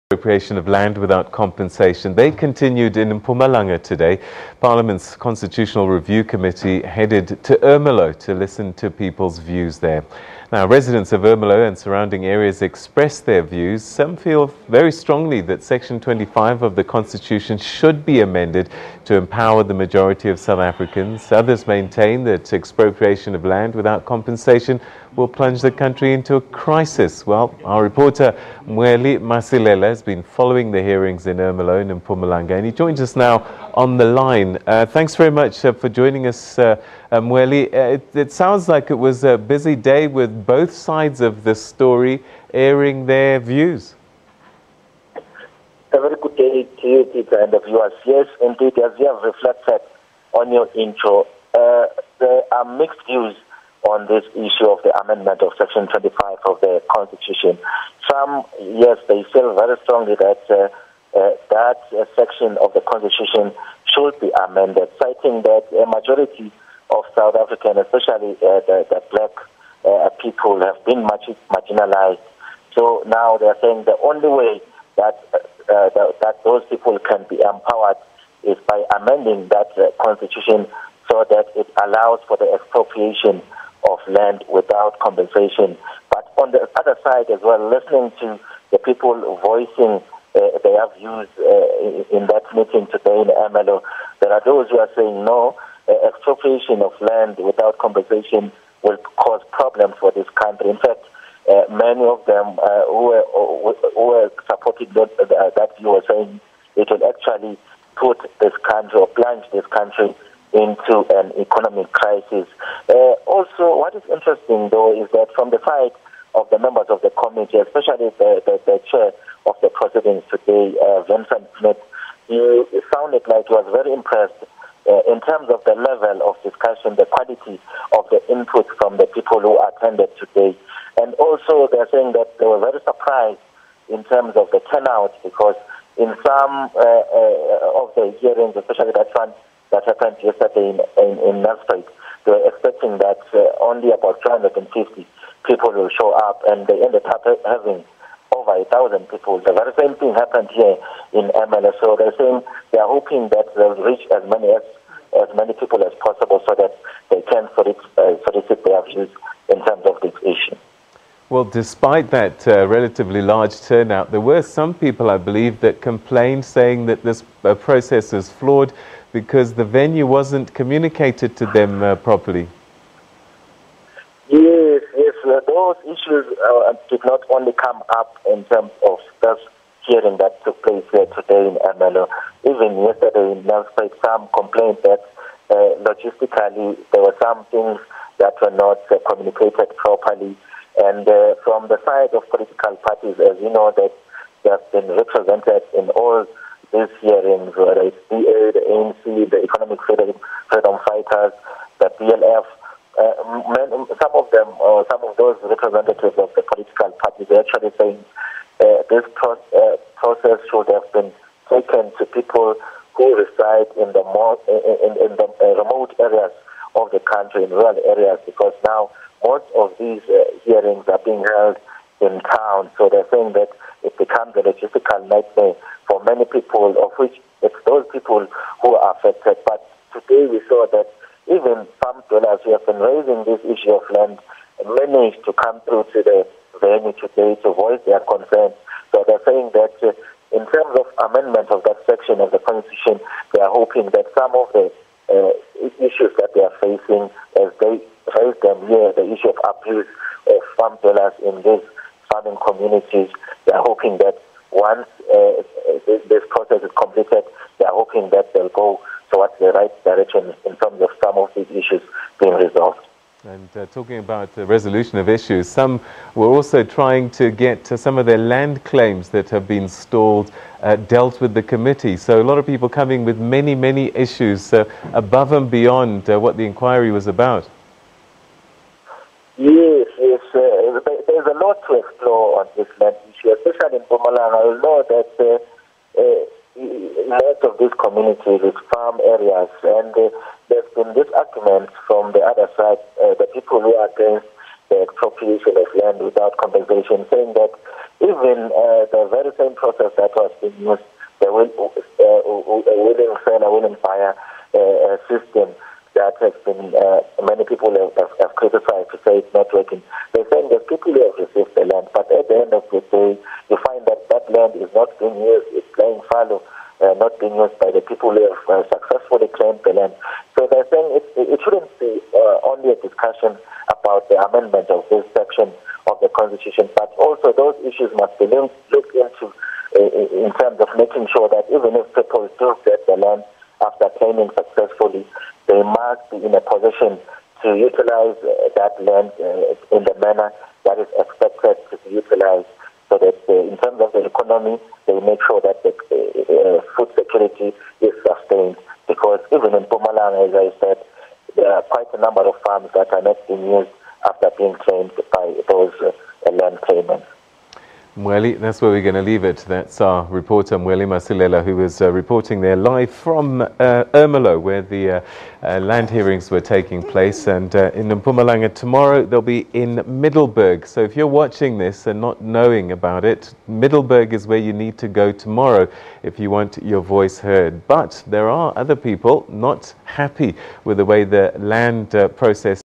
Expropriation of land without compensation. They continued in Mpumalanga today. Parliament's Constitutional Review Committee headed to Ermelo to listen to people's views there. Now, residents of Ermelo and surrounding areas expressed their views. Some feel very strongly that Section 25 of the Constitution should be amended to empower the majority of South Africans. Others maintain that expropriation of land without compensation will plunge the country into a crisis. Well, our reporter Mweli Masilela has been following the hearings in Ermelo and in Mpumalanga, and he joins us now on the line. Thanks very much for joining us, Mweli. It sounds like it was a busy day with both sides of the story airing their views. A very good day to you, Peter, and the viewers. Yes, indeed, as you have reflected on your intro, there are mixed views on this issue of the amendment of Section 25 of the Constitution. Some, yes, they feel very strongly that that section of the Constitution should be amended, citing that a majority of South Africans, especially the black people, have been marginalized. So now they're saying the only way that that those people can be empowered is by amending that Constitution so that it allows for the expropriation of land without compensation. But on the other side as well, listening to the people voicing their views in that meeting today in Ermelo, there are those who are saying no, expropriation of land without compensation will cause problems for this country. In fact, many of them who were supporting that view were saying it will actually put this country or plunge this country into an economic crisis. Also, what is interesting, though, is that from the side of the members of the committee, especially the chair of the proceedings today, Vincent Smith, he sounded like he was very impressed in terms of the level of discussion, the quality of the input from the people who attended today. And also, they're saying that they were very surprised in terms of the turnout, because in some of the hearings, especially that one that happened yesterday in Nelspruit, they were expecting that only about 250 people will show up, and they ended up having over 1,000 people. The very same thing happened here in Ermelo. So they're saying they're hoping that they'll reach as many people as possible so that they can solicit their views in terms of this issue. Well, despite that relatively large turnout, there were some people, I believe, that complained, saying that this process is flawed because the venue wasn't communicated to them properly. Yes, those issues did not only come up in terms of this hearing that took place here today in Ermelo. Even yesterday in Nelspruit, some complained that logistically there were some things that were not communicated properly. And from the side of political parties, as you know, that they have been represented in all these hearings, whether it's DA, the ANC, the Economic Freedom Fighters, the PLF, some of them, or some of those representatives of the political parties, are actually saying this process should have been taken to people who reside in the remote areas of the country, in rural areas, because now most of these hearings are being held in town. So they're saying that it becomes a logistical nightmare for many people, of which it's those people who are affected. But today we saw that even some dwellers who have been raising this issue of land managed to come through to the venue today to voice their concerns. So they're saying that in terms of amendment of that section of the Constitution, they are hoping that some of the issues that they are facing, as they raise them here, the issue of abuse of farm dwellers in these farming communities, they are hoping that once this process is completed, they are hoping that they'll go towards the right direction in terms of some of these issues being resolved. And talking about the resolution of issues, some were also trying to get some of their land claims that have been stalled dealt with the committee. So a lot of people coming with many, many issues above and beyond what the inquiry was about. Yes. There's a lot to explore on this land issue, especially in Mpumalanga. I know that most of these communities is farm areas, and there's been this argument from the other side, the people who are against the expropriation of land without compensation, saying that Even the very same process that was being used, the willing buyer system that has been, many people have criticized to say it's not working. They're saying there's people who have received the land, but at the end of the day, you find that that land is not being used, it's playing fallow, not being used by the people who have successfully claimed the land. So they're saying it shouldn't be only a discussion about the amendment of this section of the Constitution, but also those issues must be looked into in terms of making sure that even if people do get the land after claiming successfully, they must be in a position to utilize that land in the manner that is expected to be utilized, so that in terms of the economy, they make sure that the food security is sustained. Because even in Mpumalanga, as I said, there are quite a number of farms that are not being used after being claimed by those land claimants. Mweli, that's where we're going to leave it. That's our reporter, Mweli Masilela, who was reporting there live from Ermelo, where the land hearings were taking place. And in Mpumalanga tomorrow, they'll be in Middelburg. So if you're watching this and not knowing about it, Middelburg is where you need to go tomorrow if you want your voice heard. But there are other people not happy with the way the land process